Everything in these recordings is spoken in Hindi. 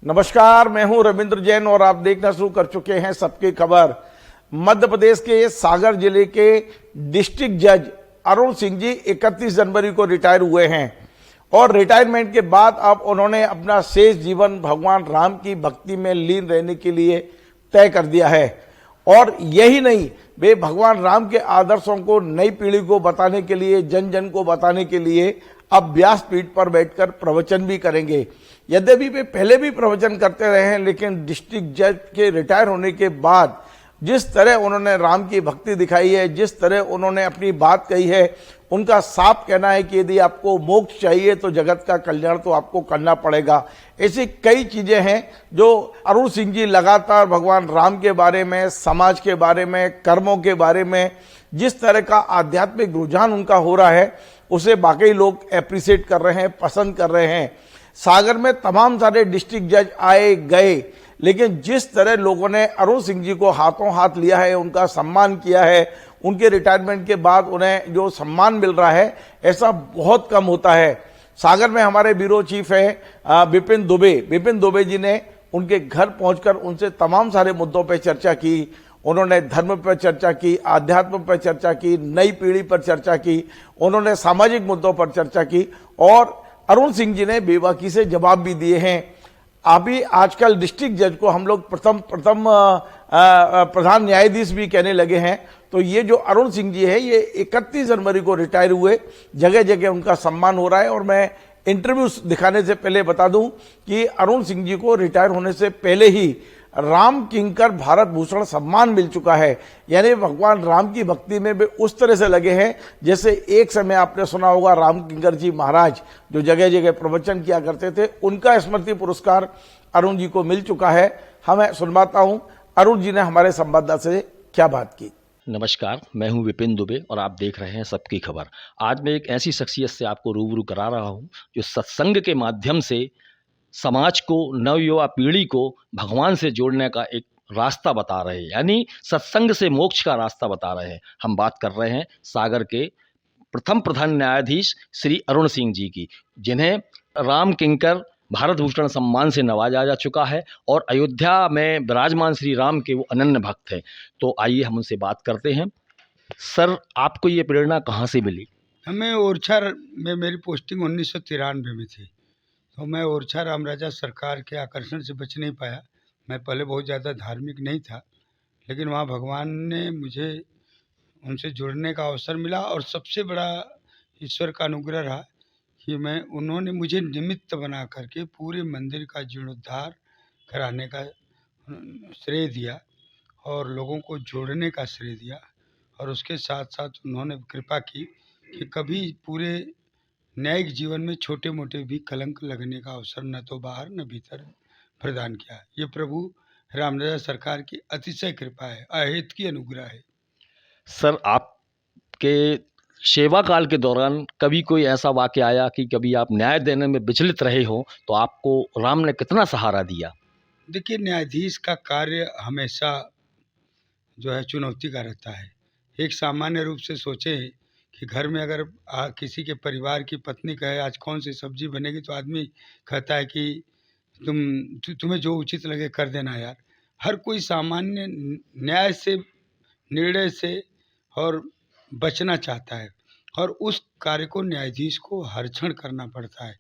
नमस्कार, मैं हूं रविंद्र जैन और आप देखना शुरू कर चुके हैं सबकी खबर। मध्य प्रदेश के सागर जिले के डिस्ट्रिक्ट जज अरुण सिंह जी 31 जनवरी को रिटायर हुए हैं और रिटायरमेंट के बाद अब उन्होंने अपना शेष जीवन भगवान राम की भक्ति में लीन रहने के लिए तय कर दिया है। और यही नहीं, वे भगवान राम के आदर्शों को नई पीढ़ी को बताने के लिए, जन जन को बताने के लिए अब व्यासपीठ पर बैठकर प्रवचन भी करेंगे। यद्यपि वे पहले भी प्रवचन करते रहे हैं, लेकिन डिस्ट्रिक्ट जज के रिटायर होने के बाद जिस तरह उन्होंने राम की भक्ति दिखाई है, जिस तरह उन्होंने अपनी बात कही है, उनका साफ कहना है कि यदि आपको मोक्ष चाहिए तो जगत का कल्याण तो आपको करना पड़ेगा। ऐसी कई चीजें हैं जो अरुण सिंह जी लगातार भगवान राम के बारे में, समाज के बारे में, कर्मों के बारे में जिस तरह का आध्यात्मिक रुझान उनका हो रहा है, उसे बाकी लोग एप्रिशिएट कर रहे हैं, पसंद कर रहे हैं। सागर में तमाम सारे डिस्ट्रिक्ट जज आए गए, लेकिन जिस तरह लोगों ने अरुण सिंह जी को हाथों हाथ लिया है, उनका सम्मान किया है, उनके रिटायरमेंट के बाद उन्हें जो सम्मान मिल रहा है, ऐसा बहुत कम होता है। सागर में हमारे ब्यूरो चीफ है विपिन दुबे जी ने उनके घर पहुंचकर उनसे तमाम सारे मुद्दों पर चर्चा की। उन्होंने धर्म पर चर्चा की, आध्यात्म पर चर्चा की, नई पीढ़ी पर चर्चा की, उन्होंने सामाजिक मुद्दों पर चर्चा की और अरुण सिंह जी ने बेबाकी से जवाब भी दिए हैं। अभी आजकल डिस्ट्रिक्ट जज को हम लोग प्रथम प्रधान न्यायाधीश भी कहने लगे हैं। तो ये जो अरुण सिंह जी है, ये 31 जनवरी को रिटायर हुए, जगह जगह उनका सम्मान हो रहा है। और मैं इंटरव्यू दिखाने से पहले बता दूं कि अरुण सिंह जी को रिटायर होने से पहले ही राम किंकर भारत भूषण सम्मान मिल चुका है। यानी भगवान राम की भक्ति में वे उस तरह से लगे हैं जैसे एक समय आपने सुना होगा राम किंकर जी महाराज जो जगह जगह प्रवचन किया करते थे, उनका स्मृति पुरस्कार अरुण जी को मिल चुका है। हमें सुनवाता हूं अरुण जी ने हमारे संवाददाता से क्या बात की। नमस्कार, मैं हूं विपिन दुबे और आप देख रहे हैं सबकी खबर। आज मैं एक ऐसी शख्सियत से आपको रूबरू करा रहा हूं जो सत्संग के माध्यम से समाज को, नवयुवा पीढ़ी को भगवान से जोड़ने का एक रास्ता बता रहे हैं, यानी सत्संग से मोक्ष का रास्ता बता रहे हैं। हम बात कर रहे हैं सागर के प्रथम प्रधान न्यायाधीश श्री अरुण सिंह जी की, जिन्हें राम किंकर भारत भूषण सम्मान से नवाजा जा चुका है और अयोध्या में विराजमान श्री राम के वो अनन्य भक्त हैं। तो आइए हम उनसे बात करते हैं। सर, आपको ये प्रेरणा कहाँ से मिली? हमें ओरछा में मेरी पोस्टिंग 1993 में थी, तो मैं ओरछा रामराजा सरकार के आकर्षण से बच नहीं पाया। मैं पहले बहुत ज़्यादा धार्मिक नहीं था, लेकिन वहाँ भगवान ने मुझे उनसे जुड़ने का अवसर मिला और सबसे बड़ा ईश्वर का अनुग्रह रहा कि उन्होंने मुझे निमित्त बना करके पूरे मंदिर का जीर्णोद्धार कराने का श्रेय दिया और लोगों को जोड़ने का श्रेय दिया। और उसके साथ साथ उन्होंने कृपा की कि कभी पूरे न्यायिक जीवन में छोटे मोटे भी कलंक लगने का अवसर न तो बाहर न भीतर प्रदान किया। ये प्रभु रामराजा सरकार की अतिशय कृपा है, अहेत की अनुग्रह है। सर, आपके सेवा काल के दौरान कभी कोई ऐसा वाक़या आया कि कभी आप न्याय देने में विचलित रहे हो, तो आपको राम ने कितना सहारा दिया? देखिए, न्यायाधीश का कार्य हमेशा जो है चुनौती का रहता है। एक सामान्य रूप से सोचें कि घर में अगर किसी के परिवार की पत्नी कहे आज कौन सी सब्जी बनेगी, तो आदमी कहता है कि तुम्हें जो उचित लगे कर देना यार। हर कोई सामान्य न्याय से, निर्णय से और बचना चाहता है, और उस कार्य को न्यायाधीश को हर क्षण करना पड़ता है।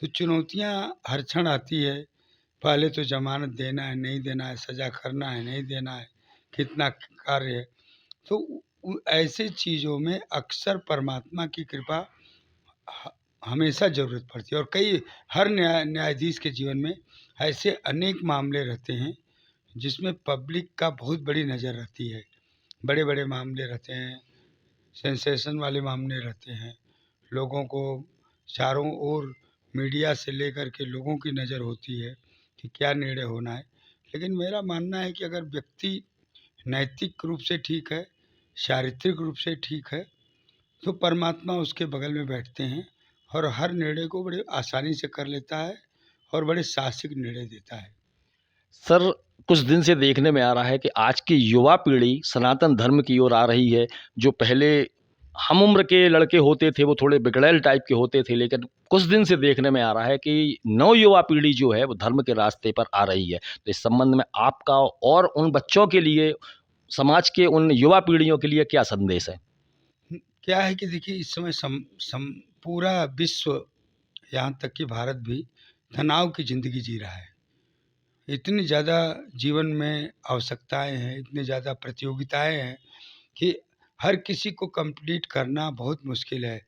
तो चुनौतियां हर क्षण आती है। पहले तो जमानत देना है, नहीं देना है, सज़ा करना है, नहीं देना है, कितना कार्य है। तो ऐसे चीज़ों में अक्सर परमात्मा की कृपा हमेशा ज़रूरत पड़ती है। और हर न्यायाधीश के जीवन में ऐसे अनेक मामले रहते हैं जिसमें पब्लिक का बहुत बड़ी नज़र रहती है। बड़े बड़े मामले रहते हैं, सेंसेशन वाले मामले रहते हैं। लोगों को चारों ओर मीडिया से लेकर के लोगों की नज़र होती है कि क्या निर्णय होना है। लेकिन मेरा मानना है कि अगर व्यक्ति नैतिक रूप से ठीक है, चारित्रिक रूप से ठीक है, तो परमात्मा उसके बगल में बैठते हैं और हर निर्णय को बड़े आसानी से कर लेता है और बड़े साहसिक निर्णय देता है। सर, कुछ दिन से देखने में आ रहा है कि आज की युवा पीढ़ी सनातन धर्म की ओर आ रही है। जो पहले हम उम्र के लड़के होते थे वो थोड़े बिगड़ैल टाइप के होते थे, लेकिन कुछ दिन से देखने में आ रहा है कि नवयुवा पीढ़ी जो है वो धर्म के रास्ते पर आ रही है। तो इस संबंध में आपका और उन बच्चों के लिए, समाज के उन युवा पीढ़ियों के लिए क्या संदेश है? क्या है कि देखिए इस समय पूरा विश्व, यहाँ तक कि भारत भी तनाव की ज़िंदगी जी रहा है। इतनी ज़्यादा जीवन में आवश्यकताएं हैं, इतनी ज़्यादा प्रतियोगिताएं हैं कि हर किसी को कंप्लीट करना बहुत मुश्किल है।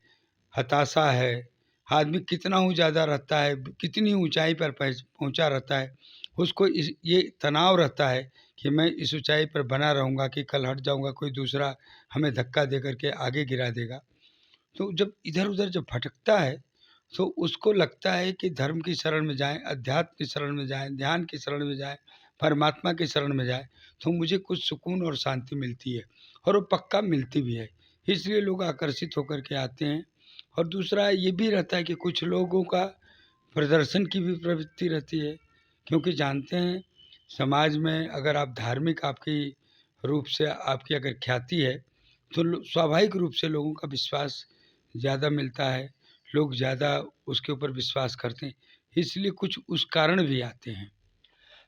हताशा है, आदमी कितना ही ज़्यादा रहता है, कितनी ऊंचाई पर पहुंचा रहता है, उसको ये तनाव रहता है कि मैं इस ऊंचाई पर बना रहूँगा कि कल हट जाऊँगा, कोई दूसरा हमें धक्का दे करके आगे गिरा देगा। तो जब इधर उधर जब भटकता है तो उसको लगता है कि धर्म की शरण में जाएं, अध्यात्म की शरण में जाएं, ध्यान की शरण में जाएं, परमात्मा की शरण में जाएं, तो मुझे कुछ सुकून और शांति मिलती है, और वो पक्का मिलती भी है। इसलिए लोग आकर्षित होकर के आते हैं। और दूसरा ये भी रहता है कि कुछ लोगों का प्रदर्शन की भी प्रवृत्ति रहती है, क्योंकि जानते हैं समाज में अगर आप धार्मिक आपकी रूप से आपकी अगर ख्याति है तो स्वाभाविक रूप से लोगों का विश्वास ज़्यादा मिलता है, लोग ज़्यादा उसके ऊपर विश्वास करते हैं, इसलिए कुछ उस कारण भी आते हैं।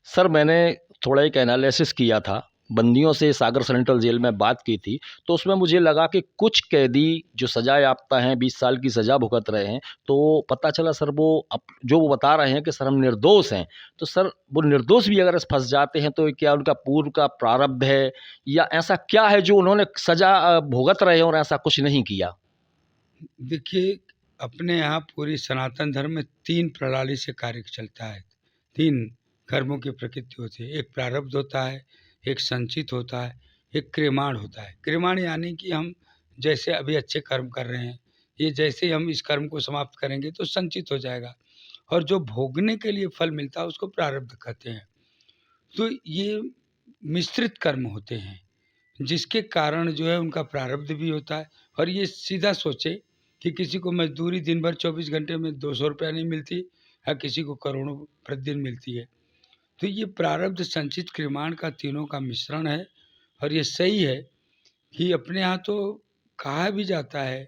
सर, मैंने थोड़ा एक एनालिसिस किया था, बंदियों से सागर सेंट्रल जेल में बात की थी, तो उसमें मुझे लगा कि कुछ कैदी जो सज़ा याफ्ता हैं, 20 साल की सज़ा भुगत रहे हैं, तो पता चला सर वो जो वो बता रहे हैं कि सर हम निर्दोष हैं। तो सर वो निर्दोष भी अगर फँस जाते हैं तो क्या उनका पूर्व का प्रारब्ध है, या ऐसा क्या है जो उन्होंने सज़ा भुगत रहे हैं और ऐसा कुछ नहीं किया? देखिए, अपने यहाँ पूरी सनातन धर्म में 3 प्रणाली से कार्य चलता है। 3 कर्मों की प्रकृति होती है। एक प्रारब्ध होता है, एक संचित होता है, एक क्रियमाण होता है। क्रियमाण यानी कि हम जैसे अभी अच्छे कर्म कर रहे हैं, ये जैसे ही हम इस कर्म को समाप्त करेंगे तो संचित हो जाएगा, और जो भोगने के लिए फल मिलता है उसको प्रारब्ध कहते हैं। तो ये मिश्रित कर्म होते हैं, जिसके कारण जो है उनका प्रारब्ध भी होता है। और ये सीधा सोचे कि किसी को मजदूरी दिन भर 24 घंटे में 200 रुपया नहीं मिलती, या किसी को करोड़ों प्रतिदिन मिलती है। तो ये प्रारब्ध संचित क्रियमाण का तीनों का मिश्रण है। और ये सही है कि अपने यहाँ तो कहा भी जाता है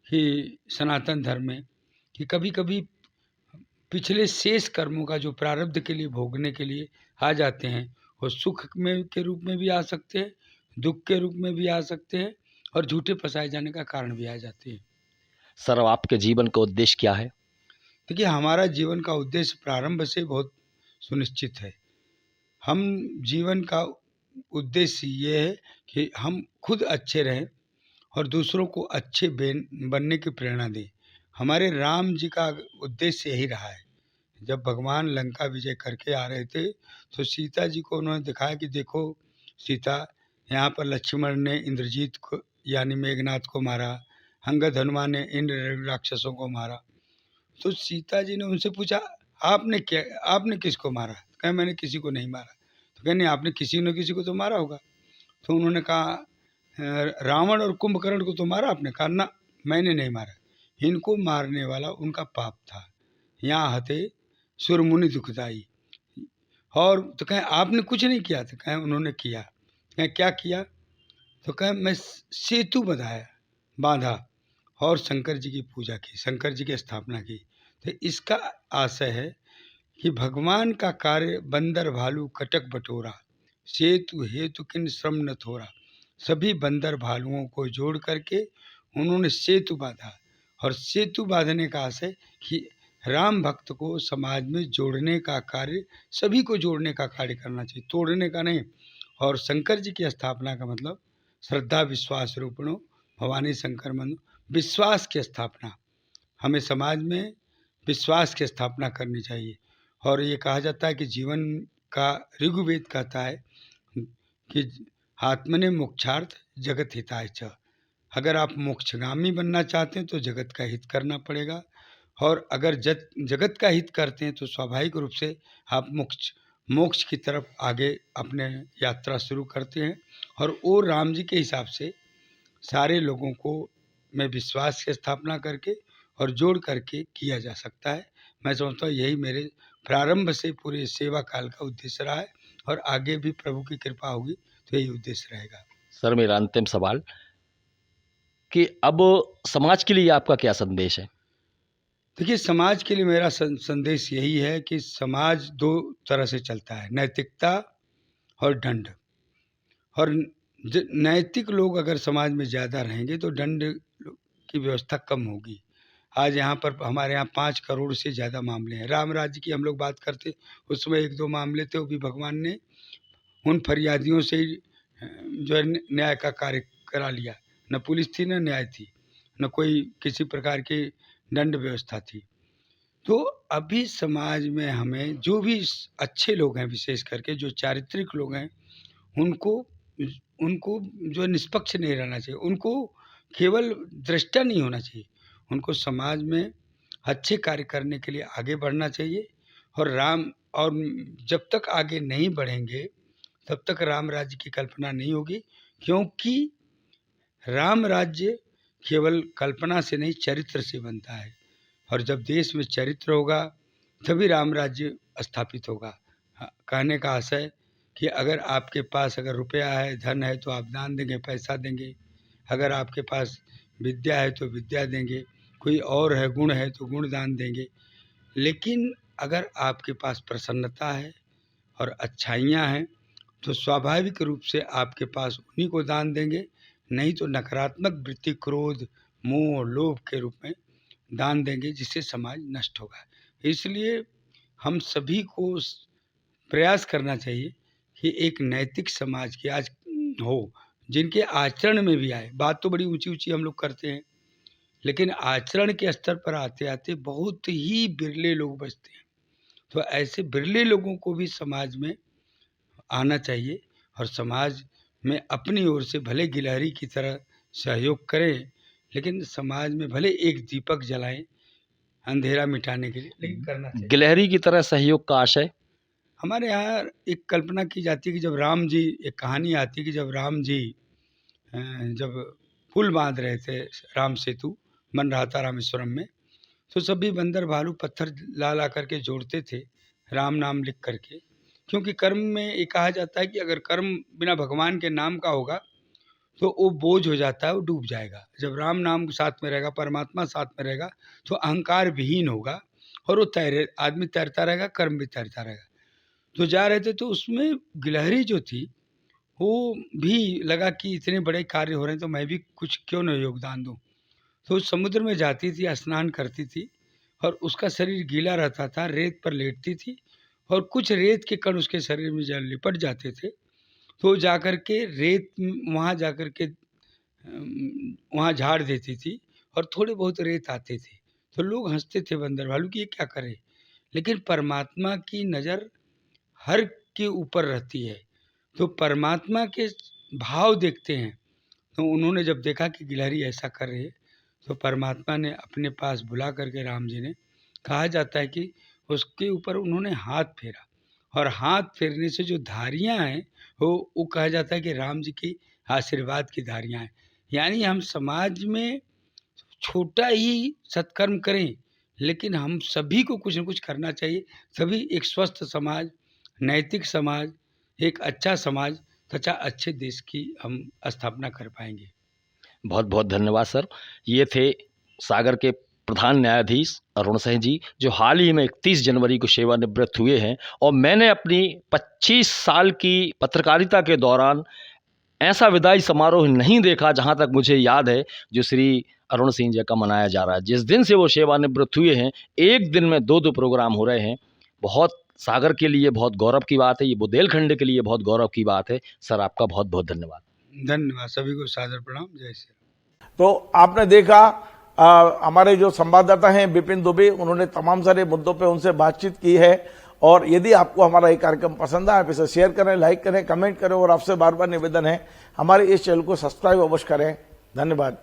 कि सनातन धर्म में कि कभी कभी पिछले शेष कर्मों का जो प्रारब्ध के लिए भोगने के लिए आ जाते हैं, वो सुख में के रूप में भी आ सकते हैं, दुख के रूप में भी आ सकते हैं, और झूठे फंसाए जाने का कारण भी आ जाते हैं। सर, अब आपके जीवन का उद्देश्य क्या है? देखिए, हमारा जीवन का उद्देश्य प्रारंभ से बहुत सुनिश्चित है। हम जीवन का उद्देश्य ये है कि हम खुद अच्छे रहें और दूसरों को अच्छे बनने की प्रेरणा दें। हमारे राम जी का उद्देश्य यही रहा है। जब भगवान लंका विजय करके आ रहे थे तो सीता जी को उन्होंने दिखाया कि देखो सीता, यहाँ पर लक्ष्मण ने इंद्रजीत को यानी मेघनाथ को मारा, अंगद हनुमान ने इंद्र राक्षसों को मारा। तो सीता जी ने उनसे पूछा, आपने किसको मारा? कहे मैंने किसी को नहीं मारा। तो कहे नहीं, आपने किसी न किसी को तो मारा होगा। तो उन्होंने कहा रावण और कुंभकर्ण को तो मारा आपने? कहा ना, मैंने नहीं मारा, इनको मारने वाला उनका पाप था। यहाँ हते सुरमुनि दुखदाई। और तो कहें आपने कुछ नहीं किया? तो कहें उन्होंने किया। कहें क्या किया? तो कहें मैं सेतु बांधा और शंकर जी की पूजा की, शंकर जी की स्थापना की। तो इसका आशय है कि भगवान का कार्य बंदर भालू कटक बटोरा, सेतु हेतु किन श्रम न थोरा। सभी बंदर भालुओं को जोड़ करके उन्होंने सेतु बांधा, और सेतु बांधने का आशय कि राम भक्त को समाज में जोड़ने का कार्य, सभी को जोड़ने का कार्य करना चाहिए, तोड़ने का नहीं। और शंकर जी की स्थापना का मतलब श्रद्धा विश्वास रूपणो भवानी शंकर मनो, विश्वास की स्थापना। हमें समाज में विश्वास की स्थापना करनी चाहिए। और ये कहा जाता है कि जीवन का ऋग्वेद कहता है कि आत्मने मोक्षार्थ जगत हिताय च। अगर आप मोक्षगामी बनना चाहते हैं तो जगत का हित करना पड़ेगा, और अगर जगत का हित करते हैं तो स्वाभाविक रूप से आप मोक्ष की तरफ आगे अपने यात्रा शुरू करते हैं। और वो राम जी के हिसाब से सारे लोगों को में विश्वास की स्थापना करके और जोड़ करके किया जा सकता है। मैं समझता हूँ यही मेरे प्रारंभ से पूरे सेवा काल का उद्देश्य रहा है, और आगे भी प्रभु की कृपा होगी तो यही उद्देश्य रहेगा। सर, मेरा अंतिम सवाल, कि अब समाज के लिए आपका क्या संदेश है? देखिए, समाज के लिए मेरा संदेश यही है कि समाज दो तरह से चलता है, नैतिकता और दंड। और नैतिक लोग अगर समाज में ज़्यादा रहेंगे तो दंड की व्यवस्था कम होगी। आज यहाँ पर हमारे यहाँ 5 करोड़ से ज़्यादा मामले हैं। राम राज्य की हम लोग बात करते, उसमें 1-2 मामले थे, वो भी भगवान ने उन फरियादियों से ही जो है न्याय का कार्य करा लिया। न पुलिस थी, न न्याय थी, न कोई किसी प्रकार की दंड व्यवस्था थी। तो अभी समाज में हमें जो भी अच्छे लोग हैं, विशेष करके जो चारित्रिक लोग हैं, उनको उनको जो निष्पक्ष नहीं रहना चाहिए, उनको केवल दृष्टा नहीं होना चाहिए, उनको समाज में अच्छे कार्य करने के लिए आगे बढ़ना चाहिए। और जब तक आगे नहीं बढ़ेंगे तब तक राम राज्य की कल्पना नहीं होगी, क्योंकि राम राज्य केवल कल्पना से नहीं, चरित्र से बनता है। और जब देश में चरित्र होगा तभी राम राज्य स्थापित होगा। कहने का आशय कि अगर आपके पास अगर रुपया है, धन है, तो आप दान देंगे, पैसा देंगे। अगर आपके पास विद्या है तो विद्या देंगे, कोई और है, गुण है तो गुण दान देंगे। लेकिन अगर आपके पास प्रसन्नता है और अच्छाइयाँ हैं तो स्वाभाविक रूप से आपके पास उन्हीं को दान देंगे, नहीं तो नकारात्मक वृत्ति, क्रोध, मोह, लोभ के रूप में दान देंगे, जिससे समाज नष्ट होगा। इसलिए हम सभी को प्रयास करना चाहिए कि एक नैतिक समाज की आज हो, जिनके आचरण में भी आए। बात तो बड़ी ऊंची-ऊंची हम लोग करते हैं, लेकिन आचरण के स्तर पर आते-आते बहुत ही बिरले लोग बचते हैं। तो ऐसे बिरले लोगों को भी समाज में आना चाहिए और समाज में अपनी ओर से भले गिलहरी की तरह सहयोग करें, लेकिन समाज में भले एक दीपक जलाएं अंधेरा मिटाने के लिए, लेकिन करना चाहिए। गिलहरी की तरह सहयोग का आशय? हमारे यहाँ एक कल्पना की जाती है कि जब राम जी, एक कहानी आती है कि जब राम जी जब पुल बांध रहे थे, राम सेतु बन रहा था रामेश्वरम में, तो सभी बंदर भालू पत्थर ला करके जोड़ते थे राम नाम लिख करके, क्योंकि कर्म में ये कहा जाता है कि अगर कर्म बिना भगवान के नाम का होगा तो वो बोझ हो जाता है, वो डूब जाएगा। जब राम नाम साथ में रहेगा, परमात्मा साथ में रहेगा, तो अहंकार विहीन होगा और वो आदमी तैरता रहेगा, कर्म भी तैरता रहेगा। तो जा रहे थे, तो उसमें गिलहरी जो थी वो भी लगा कि इतने बड़े कार्य हो रहे हैं तो मैं भी कुछ क्यों न योगदान दूँ। तो समुद्र में जाती थी, स्नान करती थी और उसका शरीर गीला रहता था, रेत पर लेटती थी और कुछ रेत के कण उसके शरीर में जब लिपट जाते थे तो जाकर के रेत वहाँ जाकर के वहाँ झाड़ देती थी और थोड़े बहुत रेत आते थे। तो लोग हंसते थे बंदर भालू कि ये क्या करे, लेकिन परमात्मा की नज़र हर के ऊपर रहती है, तो परमात्मा के भाव देखते हैं। तो उन्होंने जब देखा कि गिलहरी ऐसा कर रही है, तो परमात्मा ने अपने पास बुला करके राम जी ने, कहा जाता है कि उसके ऊपर उन्होंने हाथ फेरा और हाथ फेरने से जो धारियाँ हैं वो कहा जाता है कि राम जी की आशीर्वाद की धारियाँ हैं। यानी हम समाज में छोटा ही सत्कर्म करें, लेकिन हम सभी को कुछ न कुछ करना चाहिए, तभी एक स्वस्थ समाज, नैतिक समाज, एक अच्छा समाज तथा अच्छे देश की हम स्थापना कर पाएंगे। बहुत बहुत धन्यवाद सर। ये थे सागर के प्रधान न्यायाधीश अरुण सिंह जी, जो हाल ही में 31 जनवरी को सेवानिवृत्त हुए हैं। और मैंने अपनी 25 साल की पत्रकारिता के दौरान ऐसा विदाई समारोह नहीं देखा, जहां तक मुझे याद है, जो श्री अरुण सिंह जी का मनाया जा रहा है। जिस दिन से वो सेवानिवृत्त हुए हैं, एक दिन में 2-2 प्रोग्राम हो रहे हैं। बहुत सागर के लिए बहुत गौरव की बात है, ये बुंदेलखंड के लिए बहुत गौरव की बात है। सर, आपका बहुत बहुत धन्यवाद। धन्यवाद, सभी को सादर प्रणाम। जय श्री राम। तो आपने देखा हमारे जो संवाददाता हैं विपिन दुबे, उन्होंने तमाम सारे मुद्दों पे उनसे बातचीत की है। और यदि आपको हमारा ये कार्यक्रम पसंद आए, आप इसे शेयर करें, लाइक करें, कमेंट करें और आपसे बार बार निवेदन है हमारे इस चैनल को सब्सक्राइब अवश्य करें। धन्यवाद।